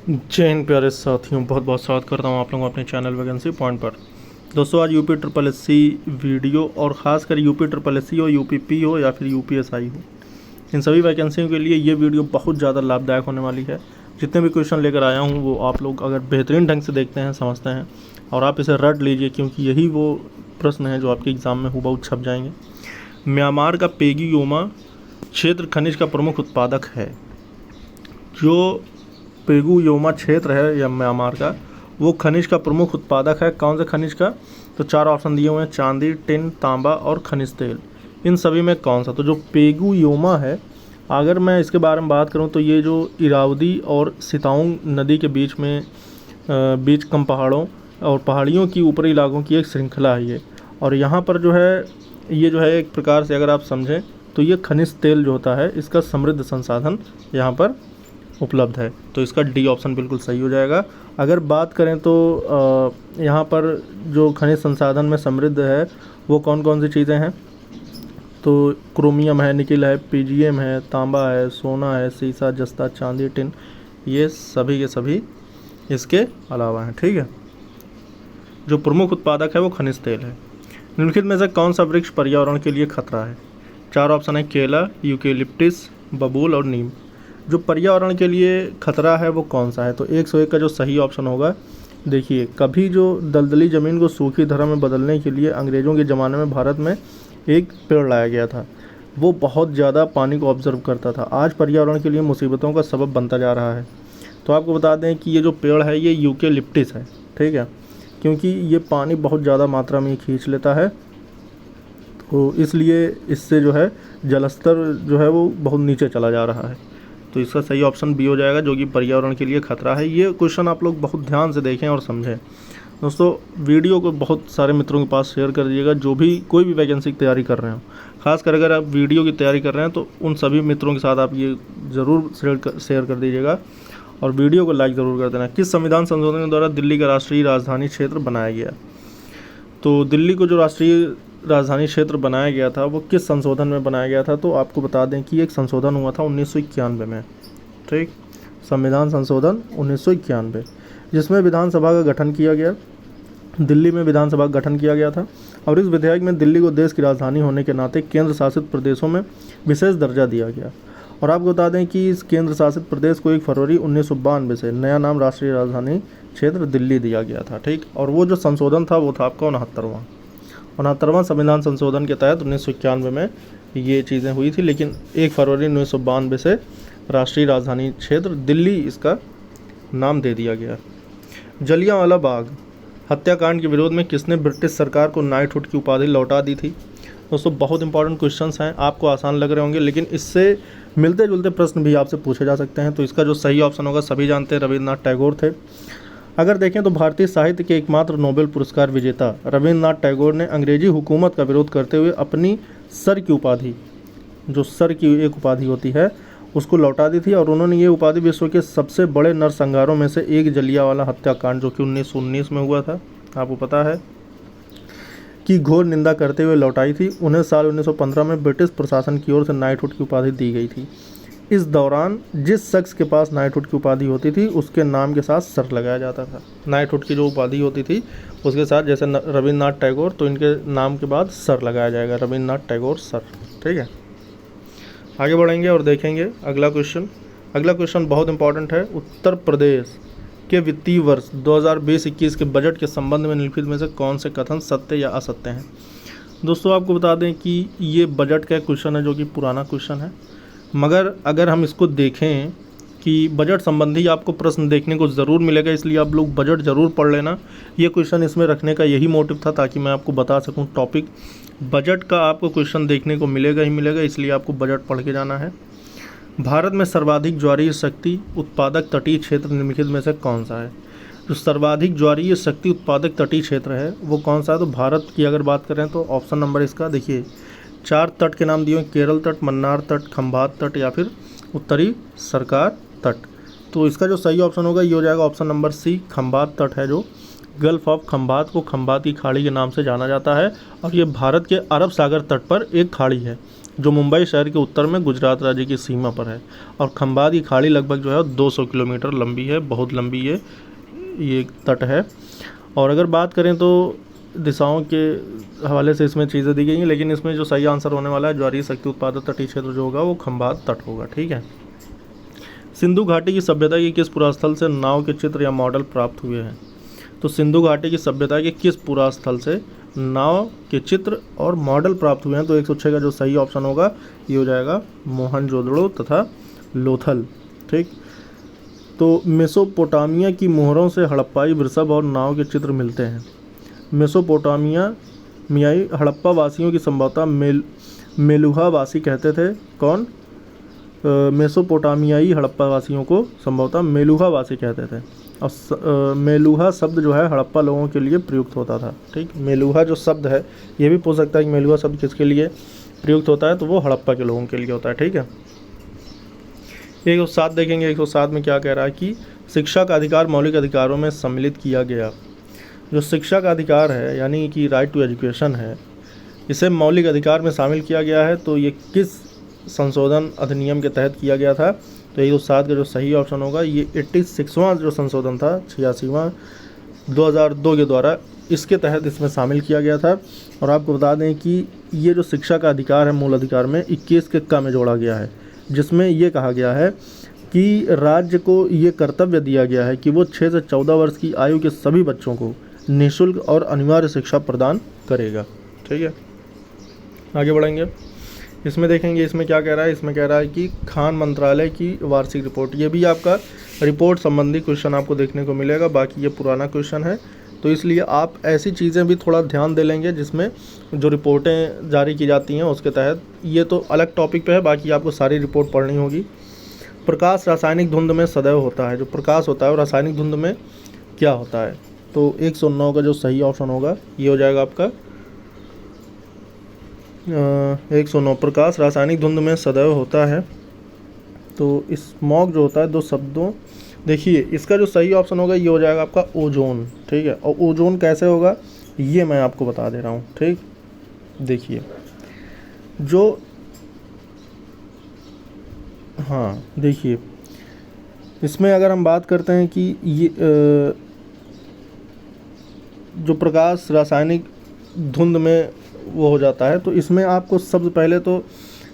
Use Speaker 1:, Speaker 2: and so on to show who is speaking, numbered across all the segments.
Speaker 1: जय हिंद प्यारे साथियों, बहुत बहुत स्वागत करता हूं आप लोगों को अपने चैनल वैकेंसी पॉइंट पर। दोस्तों, आज यूपी ट्रिपल एससी वीडियो और ख़ासकर यूपी ट्रिपल एससी हो, यूपीपी हो या फिर यूपीएसआई हो, इन सभी वैकेंसियों के लिए ये वीडियो बहुत ज़्यादा लाभदायक होने वाली है। जितने भी क्वेश्चन लेकर आया हूँ वो आप लोग अगर बेहतरीन ढंग से देखते हैं, समझते हैं और आप इसे रट लीजिए, क्योंकि यही वो प्रश्न है जो आपके एग्ज़ाम में हूबहू छप जाएंगे। म्यांमार का पेगुयोमा क्षेत्र खनिज का प्रमुख उत्पादक है। जो पेगुयोमा क्षेत्र है या म्यांमार का, वो खनिज का प्रमुख उत्पादक है। कौन से खनिज का? तो चार ऑप्शन दिए हुए हैं: चांदी, टिन, तांबा और खनिज तेल। इन सभी में कौन सा? तो जो पेगुयोमा है, अगर मैं इसके बारे में बात करूं तो ये जो इरावदी और सिताउंग नदी के बीच में बीच कम पहाड़ों और पहाड़ियों की ऊपरी इलाकों की एक श्रृंखला है ये। और यहाँ पर जो है ये जो है एक प्रकार से अगर आप समझें तो ये खनिज तेल जो होता है, इसका समृद्ध संसाधन यहाँ पर उपलब्ध है। तो इसका डी ऑप्शन बिल्कुल सही हो जाएगा। अगर बात करें तो यहाँ पर जो खनिज संसाधन में समृद्ध है वो कौन कौन सी चीज़ें हैं? तो क्रोमियम है, निकिल है, पीजीएम है, तांबा है, सोना है, सीसा, जस्ता, चांदी, टिन, ये सभी के सभी इसके अलावा हैं। ठीक है, जो प्रमुख उत्पादक है वो खनिज तेल है। निम्नलिखित में से कौन सा वृक्ष पर्यावरण के लिए खतरा है? चार ऑप्शन है: केला, यूकेलिप्टिस, बबूल और नीम। जो पर्यावरण के लिए खतरा है वो कौन सा है? तो 101 का जो सही ऑप्शन होगा, देखिए, कभी जो दलदली ज़मीन को सूखी धरा में बदलने के लिए अंग्रेज़ों के ज़माने में भारत में एक पेड़ लाया गया था। वो बहुत ज़्यादा पानी को ऑब्जर्व करता था। आज पर्यावरण के लिए मुसीबतों का सबब बनता जा रहा है। तो आपको बता दें कि ये जो पेड़ है ये यूकेलिप्टिस है। ठीक है, क्योंकि ये पानी बहुत ज़्यादा मात्रा में खींच लेता है, तो इसलिए इससे जो है जलस्तर जो है वो बहुत नीचे चला जा रहा है। तो इसका सही ऑप्शन बी हो जाएगा, जो कि पर्यावरण के लिए खतरा है। ये क्वेश्चन आप लोग बहुत ध्यान से देखें और समझें। दोस्तों, वीडियो को बहुत सारे मित्रों के पास शेयर कर दीजिएगा जो भी कोई भी वैकेंसी की तैयारी कर रहे हो। खासकर अगर आप वीडियो की तैयारी कर रहे हैं तो उन सभी मित्रों के साथ आप ये ज़रूर शेयर कर दीजिएगा और वीडियो को लाइक ज़रूर कर देना। किस संविधान संशोधन के द्वारा दिल्ली का राष्ट्रीय राजधानी क्षेत्र बनाया गया? तो दिल्ली को जो राष्ट्रीय राजधानी क्षेत्र बनाया गया था वो किस संशोधन में बनाया गया था? तो आपको बता दें कि एक संशोधन हुआ था 1991 में। ठीक, संविधान संशोधन 1991, जिसमें विधानसभा का गठन किया गया। दिल्ली में विधानसभा का गठन किया गया था और इस विधेयक में दिल्ली को देश की राजधानी होने के नाते केंद्र शासित प्रदेशों में विशेष दर्जा दिया गया। और आपको बता दें कि इस केंद्र शासित प्रदेश को 1 फरवरी 1992 से नया नाम राष्ट्रीय राजधानी क्षेत्र दिल्ली दिया गया था। ठीक, और वो जो संशोधन था वो था आपका 69वां संविधान संशोधन के तहत 1991 में ये चीज़ें हुई थी। लेकिन 1 फरवरी 1992 से राष्ट्रीय राजधानी क्षेत्र दिल्ली इसका नाम दे दिया गया। जलियांवाला बाग हत्याकांड के विरोध में किसने ब्रिटिश सरकार को नाइटहुड की उपाधि लौटा दी थी? दोस्तों, बहुत इंपॉर्टेंट क्वेश्चंस हैं, आपको आसान लग रहे होंगे, लेकिन इससे मिलते जुलते प्रश्न भी आपसे पूछे जा सकते हैं। तो इसका जो सही ऑप्शन होगा, सभी जानते हैं, रविन्द्रनाथ टैगोर थे। अगर देखें तो भारतीय साहित्य के एकमात्र नोबेल पुरस्कार विजेता रविन्द्रनाथ टैगोर ने अंग्रेजी हुकूमत का विरोध करते हुए अपनी सर की उपाधि, जो सर की एक उपाधि होती है, उसको लौटा दी थी। और उन्होंने ये उपाधि विश्व के सबसे बड़े नरसंहारों में से एक जलियांवाला हत्याकांड, जो कि 1919 में हुआ था, आपको पता है, की घोर निंदा करते हुए लौटाई थी। उन्हें साल 1915 में ब्रिटिश प्रशासन की ओर से नाइटहुड की उपाधि दी गई थी। इस दौरान जिस शख्स के पास नाइटहुड की उपाधि होती थी उसके नाम के साथ सर लगाया जाता था। नाइटहुड की जो उपाधि होती थी उसके साथ, जैसे रविन्द्रनाथ टैगोर, तो इनके नाम के बाद सर लगाया जाएगा, रविन्द्रनाथ टैगोर सर। ठीक है, आगे बढ़ेंगे और देखेंगे अगला क्वेश्चन बहुत इंपॉर्टेंट है। उत्तर प्रदेश के वित्तीय वर्ष 2020-21 के बजट के संबंध में निम्नलिखित में से कौन से कथन सत्य या असत्य हैं? दोस्तों, आपको बता दें कि ये बजट का क्वेश्चन है, जो कि पुराना क्वेश्चन है, मगर अगर हम इसको देखें कि बजट संबंधी आपको प्रश्न देखने को ज़रूर मिलेगा, इसलिए आप लोग बजट ज़रूर पढ़ लेना। ये क्वेश्चन इसमें रखने का यही मोटिव था, ताकि मैं आपको बता सकूं टॉपिक बजट का आपको क्वेश्चन देखने को मिलेगा ही मिलेगा, इसलिए आपको बजट पढ़ के जाना है। भारत में सर्वाधिक ज्वारीय शक्ति उत्पादक तटीय क्षेत्र निम्नलिखित में से कौन सा है? जो सर्वाधिक ज्वारीय शक्ति उत्पादक तटीय क्षेत्र है वो कौन सा है? तो भारत की अगर बात करें तो ऑप्शन नंबर इसका देखिए, 4 तट के नाम दिए हैं: केरल तट, मन्नार तट, खंभात तट या फिर उत्तरी सरकार तट। तो इसका जो सही ऑप्शन होगा ये हो जाएगा ऑप्शन नंबर सी, खंभात तट है, जो गल्फ ऑफ खंभात को खंभात की खाड़ी के नाम से जाना जाता है। और ये भारत के अरब सागर तट पर एक खाड़ी है, जो मुंबई शहर के उत्तर में गुजरात राज्य की सीमा पर है। और खंबात की खाड़ी लगभग जो है 200 किलोमीटर लंबी है, बहुत लंबी है ये तट है। और अगर बात करें तो दिशाओं के हवाले से इसमें चीज़ें दी गई हैं, लेकिन इसमें जो सही आंसर होने वाला है ज्वारीय शक्ति उत्पादक तटीय क्षेत्र जो होगा वो खंबात तट होगा। ठीक है। सिंधु घाटी की सभ्यता के किस पुरास्थल से नाव के चित्र या मॉडल प्राप्त हुए हैं? तो सिंधु घाटी की सभ्यता के किस पुरास्थल से नाव के चित्र और मॉडल प्राप्त हुए हैं? तो 106 का जो सही ऑप्शन होगा ये हो जाएगा मोहनजोदड़ो तथा लोथल। ठीक। तो मेसोपोटामिया की मोहरों से हड़प्पाई वृषभ और नाव के चित्र मिलते हैं। मेसोपोटामियाई हड़प्पा वासियों की संभवतः मेलुहा वासी कहते थे। कौन? मेसोपोटामियाई हड़प्पा वासियों को संभवतः मेलुहा वासी कहते थे। और मेलुहा शब्द जो है हड़प्पा लोगों के लिए प्रयुक्त होता था। ठीक। मेलुहा जो शब्द है ये भी पूछ सकता है कि मेलुहा शब्द किसके लिए प्रयुक्त होता है, तो वो हड़प्पा के लोगों के लिए होता है। ठीक है। 107 देखेंगे। 107 में क्या कह रहा है कि शिक्षा का अधिकार मौलिक अधिकारों में सम्मिलित किया गया। जो शिक्षा का अधिकार है यानी कि राइट टू एजुकेशन है, इसे मौलिक अधिकार में शामिल किया गया है। तो ये किस संशोधन अधिनियम के तहत किया गया था? तो 107 का जो सही ऑप्शन होगा ये 86वां जो संशोधन था, 86वां 2002 के द्वारा, इसके तहत इसमें शामिल किया गया था। और आपको बता दें कि ये जो शिक्षा का अधिकार है मूल अधिकार में 21 के क में जोड़ा गया है, जिसमें ये कहा गया है कि राज्य को ये कर्तव्य दिया गया है कि वो 6 से 14 वर्ष की आयु के सभी बच्चों को निःशुल्क और अनिवार्य शिक्षा प्रदान करेगा। ठीक है। आगे बढ़ेंगे। इसमें देखेंगे इसमें क्या कह रहा है। इसमें कह रहा है कि खान मंत्रालय की वार्षिक रिपोर्ट, ये भी आपका रिपोर्ट संबंधी क्वेश्चन आपको देखने को मिलेगा। बाकी ये पुराना क्वेश्चन है, तो इसलिए आप ऐसी चीज़ें भी थोड़ा ध्यान दे लेंगे जिसमें जो रिपोर्टें जारी की जाती हैं उसके तहत। ये तो अलग टॉपिक पे है, बाकी आपको सारी रिपोर्ट पढ़नी होगी। प्रकाश रासायनिक धुंध में सदैव होता है। जो प्रकाश होता है वो रासायनिक धुंध में क्या होता है? तो 109 का जो सही ऑप्शन होगा ये हो जाएगा आपका 109। प्रकाश रासायनिक धुंध में सदैव होता है। तो स्मॉग जो होता है, दो शब्दों, देखिए इसका जो सही ऑप्शन होगा ये हो जाएगा आपका ओजोन। ठीक है। और ओजोन कैसे होगा ये मैं आपको बता दे रहा हूँ। ठीक। देखिए जो हाँ देखिए इसमें अगर हम बात करते हैं कि ये जो प्रकाश रासायनिक धुंध में वो हो जाता है, तो इसमें आपको सबसे पहले तो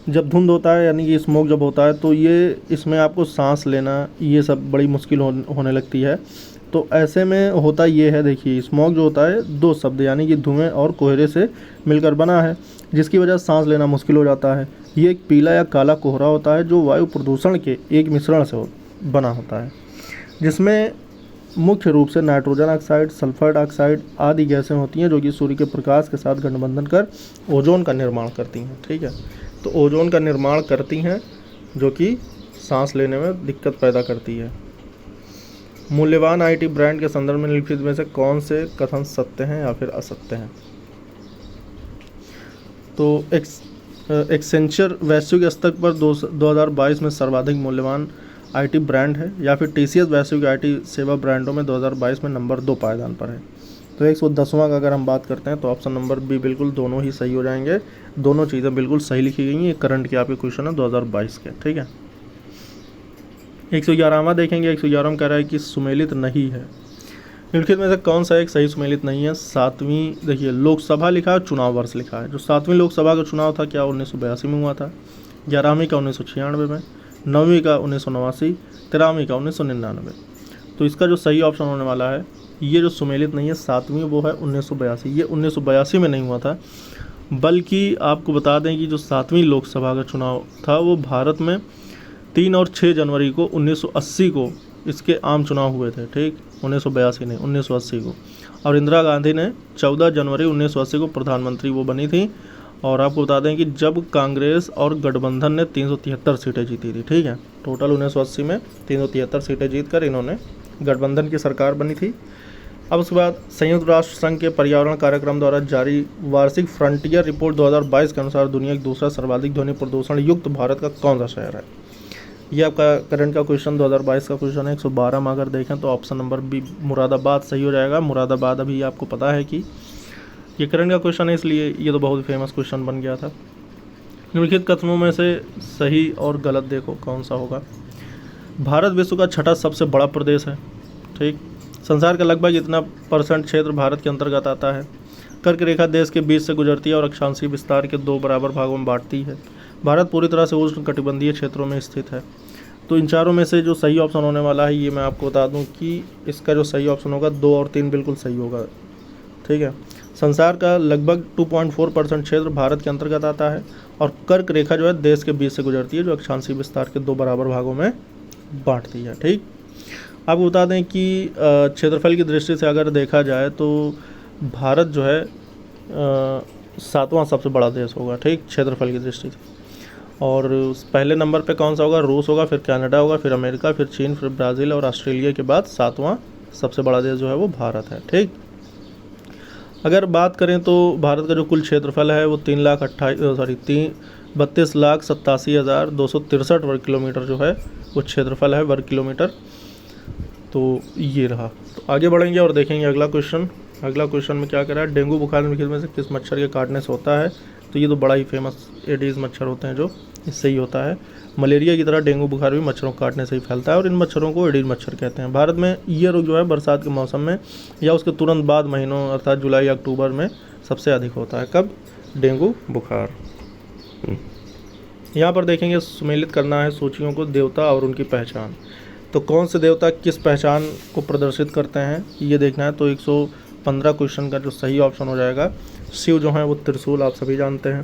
Speaker 1: जब धुंध होता है यानी कि स्मोक जब होता है तो ये इसमें आपको सांस लेना ये सब बड़ी मुश्किल होने लगती है। तो ऐसे में होता ये है, देखिए स्मोक जो होता है दो शब्द यानी कि धुएं और कोहरे से मिलकर बना है, जिसकी वजह से सांस लेना मुश्किल हो जाता है। ये एक पीला या काला कोहरा होता है जो वायु प्रदूषण के एक मिश्रण से बना होता है, जिसमें मुख्य रूप से नाइट्रोजन ऑक्साइड, सल्फर डाइऑक्साइड आदि गैसें होती हैं जो कि सूर्य के प्रकाश के साथ गठबंधन कर ओजोन का निर्माण करती हैं। ठीक है। तो ओजोन का निर्माण करती हैं जो कि सांस लेने में दिक्कत पैदा करती है। मूल्यवान आईटी ब्रांड के संदर्भ में निम्नलिखित में से कौन से कथन सत्य हैं या फिर असत्य हैं? तो एक्सेंचर वैश्विक स्तर पर 2022 में सर्वाधिक मूल्यवान आईटी ब्रांड है, या फिर टीसीएस वैश्विक आईटी सेवा ब्रांडों में 2022 में नंबर 2 पायदान पर है। तो 110वां का अगर हम बात करते हैं तो ऑप्शन नंबर बी बिल्कुल दोनों ही सही हो जाएंगे। दोनों चीज़ें बिल्कुल सही लिखी गई हैं। ये करंट के आपके क्वेश्चन है 2022 के। ठीक है। 111वां देखेंगे। 111 में कह रहा है कि सुमेलित नहीं है। निम्नलिखित में से कौन सा एक सही सुमेलित नहीं है? 7वीं देखिए लोकसभा लिखा है, चुनाव वर्ष लिखा है। जो 7वीं लोकसभा का चुनाव था क्या 1982 में हुआ था? 11वीं का 1996 में, 9वीं का 1989, 13वीं का 1999। तो इसका जो सही ऑप्शन होने वाला है ये जो सुमेलित नहीं है 7वीं वो है 1982। ये 1982 में नहीं हुआ था, बल्कि आपको बता दें कि जो 7वीं लोकसभा का चुनाव था वो भारत में 3 और 6 जनवरी को 1980 को इसके आम चुनाव हुए थे। ठीक। 1982 नहीं, 1980 को। और इंदिरा गांधी ने 14 जनवरी 1980 को प्रधानमंत्री वो बनी थी। और आपको बता दें कि जब कांग्रेस और गठबंधन ने 373 सीटें जीती थी। ठीक है। टोटल 1980 में 373 सीटें जीतकर इन्होंने गठबंधन की सरकार बनी थी। अब उसके बाद संयुक्त राष्ट्र संघ के पर्यावरण कार्यक्रम द्वारा जारी वार्षिक फ्रंटियर रिपोर्ट 2022 के अनुसार दुनिया का दूसरा सर्वाधिक ध्वनि प्रदूषण युक्त भारत का कौन सा शहर है? ये आपका करंट का क्वेश्चन 2022 का क्वेश्चन है। 112 में अगर देखें तो ऑप्शन नंबर बी मुरादाबाद सही हो जाएगा। मुरादाबाद अभी आपको पता है कि ये करंट का क्वेश्चन है, इसलिए ये तो बहुत फेमस क्वेश्चन बन गया था। निम्नलिखित कथनों में से सही और गलत देखो कौन सा होगा। भारत विश्व का छठा सबसे बड़ा प्रदेश है। ठीक। संसार का लगभग इतना % क्षेत्र भारत के अंतर्गत आता है। कर्क रेखा देश के बीच से गुजरती है और अक्षांशीय विस्तार के 2 बराबर भागों में बांटती है। भारत पूरी तरह से उष्ण कटिबंधीय क्षेत्रों में स्थित है। तो इन चारों में से जो सही ऑप्शन होने वाला है, ये मैं आपको बता दूं कि इसका जो सही ऑप्शन होगा 2 और 3 बिल्कुल सही होगा। ठीक है। संसार का लगभग 2.4% क्षेत्र भारत के अंतर्गत आता है और कर्क रेखा जो है देश के बीच से गुजरती है, जो अक्षांशीय विस्तार के 2 बराबर भागों में बांटती है। ठीक। आपको बता दें कि क्षेत्रफल की दृष्टि से अगर देखा जाए तो भारत जो है 7वां सबसे बड़ा देश होगा। ठीक, क्षेत्रफल की दृष्टि से। और पहले नंबर पे कौन सा होगा? रूस होगा, फिर कनाडा होगा, फिर अमेरिका, फिर चीन, फिर ब्राज़ील और ऑस्ट्रेलिया के बाद 7वां सबसे बड़ा देश जो है वो भारत है। ठीक। अगर बात करें तो भारत का जो कुल क्षेत्रफल है वो 32,87,263 वर्ग किलोमीटर जो है वो क्षेत्रफल है, वर्ग किलोमीटर। तो ये रहा। तो आगे बढ़ेंगे और देखेंगे अगला क्वेश्चन। अगला क्वेश्चन में क्या कह रहा है? डेंगू बुखार निम्नलिखित में से किस मच्छर के काटने से होता है? तो ये तो बड़ा ही फेमस एडीज मच्छर होते हैं जो इससे ही होता है। मलेरिया की तरह डेंगू बुखार भी मच्छरों को काटने से ही फैलता है और इन मच्छरों को एडीज मच्छर कहते हैं। भारत में ये रोग जो है बरसात के मौसम में या उसके तुरंत बाद महीनों अर्थात जुलाई या अक्टूबर में सबसे अधिक होता है। कब? डेंगू बुखार। यहाँ पर देखेंगे सुमेलित करना है सूचियों को, देवता और उनकी पहचान। तो कौन से देवता किस पहचान को प्रदर्शित करते हैं ये देखना है। तो 115 क्वेश्चन का जो सही ऑप्शन हो जाएगा, शिव जो है वो त्रिशूल, आप सभी जानते हैं।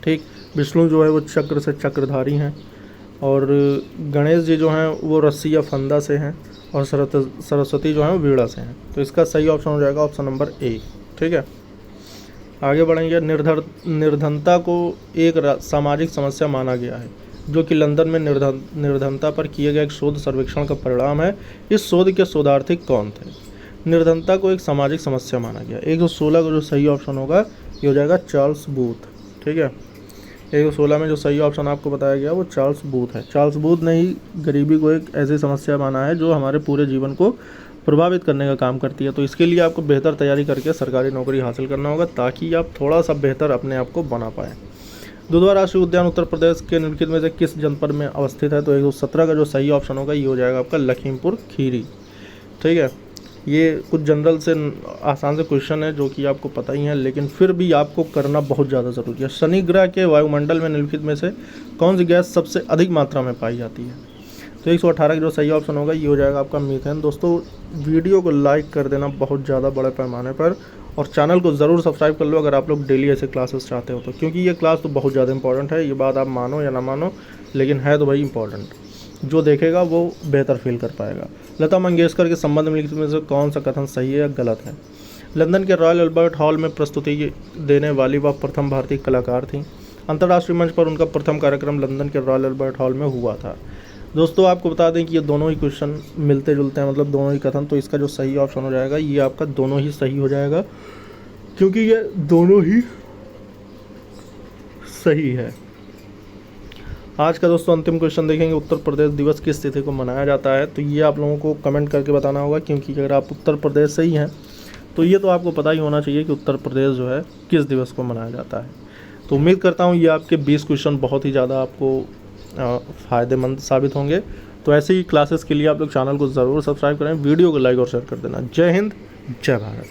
Speaker 1: ठीक। विष्णु जो है वो चक्र से चक्रधारी हैं और गणेश जी जो हैं वो रस्सी या फंदा से हैं और सरस्वती जो है वो वीणा से हैं। तो इसका सही ऑप्शन हो जाएगा ऑप्शन नंबर ए। ठीक है। आगे बढ़ेंगे। निर्धनता को एक सामाजिक समस्या माना गया है, जो कि लंदन में निर्धनता पर किए गए एक शोध सर्वेक्षण का परिणाम है। इस शोध के शोधार्थी कौन थे? निर्धनता को एक सामाजिक समस्या माना गया। 116 का जो सही ऑप्शन होगा ये हो जाएगा चार्ल्स बूथ। ठीक है। 116 में जो सही ऑप्शन आपको बताया गया वो चार्ल्स बूथ है। चार्ल्स बूथ ने ही गरीबी को एक ऐसी समस्या माना है जो हमारे पूरे जीवन को प्रभावित करने का काम करती है। तो इसके लिए आपको बेहतर तैयारी करके सरकारी नौकरी हासिल करना होगा ताकि आप थोड़ा सा बेहतर अपने आप को बना पाएँ। दुधवा राष्ट्रीय उद्यान उत्तर प्रदेश के निम्नलिखित में से किस जनपद में अवस्थित है? तो 117 का जो सही ऑप्शन होगा ये हो जाएगा आपका लखीमपुर खीरी। ठीक है। ये कुछ जनरल से आसान से क्वेश्चन है जो कि आपको पता ही है, लेकिन फिर भी आपको करना बहुत ज़्यादा ज़रूरी है। शनि ग्रह के वायुमंडल में निम्नलिखित में से कौन सी गैस सबसे अधिक मात्रा में पाई जाती है? तो 118 का जो सही ऑप्शन होगा ये हो जाएगा आपका मीथेन। दोस्तों वीडियो को लाइक कर देना बहुत ज़्यादा बड़े पैमाने पर और चैनल को ज़रूर सब्सक्राइब कर लो अगर आप लोग डेली ऐसे क्लासेस चाहते हो तो, क्योंकि ये क्लास तो बहुत ज़्यादा इंपॉर्टेंट है। ये बात आप मानो या ना मानो, लेकिन है तो भाई इंपॉर्टेंट। जो देखेगा वो बेहतर फील कर पाएगा। लता मंगेशकर के संबंध में से कौन सा कथन सही है या गलत है? लंदन के रॉयल अल्बर्ट हॉल में प्रस्तुति देने वाली वह प्रथम भारतीय कलाकार थी। अंतर्राष्ट्रीय मंच पर उनका प्रथम कार्यक्रम लंदन के रॉयल अल्बर्ट हॉल में हुआ था। दोस्तों आपको बता दें कि ये दोनों ही क्वेश्चन मिलते जुलते हैं, मतलब दोनों ही कथन। तो इसका जो सही ऑप्शन हो जाएगा ये आपका दोनों ही सही हो जाएगा, क्योंकि ये दोनों ही सही है। आज का दोस्तों अंतिम क्वेश्चन देखेंगे। उत्तर प्रदेश दिवस किस तिथि को मनाया जाता है? तो ये आप लोगों को कमेंट करके बताना होगा, क्योंकि अगर आप उत्तर प्रदेश से ही हैं तो ये तो आपको पता ही होना चाहिए कि उत्तर प्रदेश जो है किस दिवस को मनाया जाता है। तो उम्मीद करता हूँ ये आपके 20 क्वेश्चन बहुत ही ज़्यादा आपको फ़ायदेमंद साबित होंगे। तो ऐसे ही क्लासेस के लिए आप लोग चैनल को ज़रूर सब्सक्राइब करें, वीडियो को लाइक और शेयर कर देना। जय हिंद, जय भारत।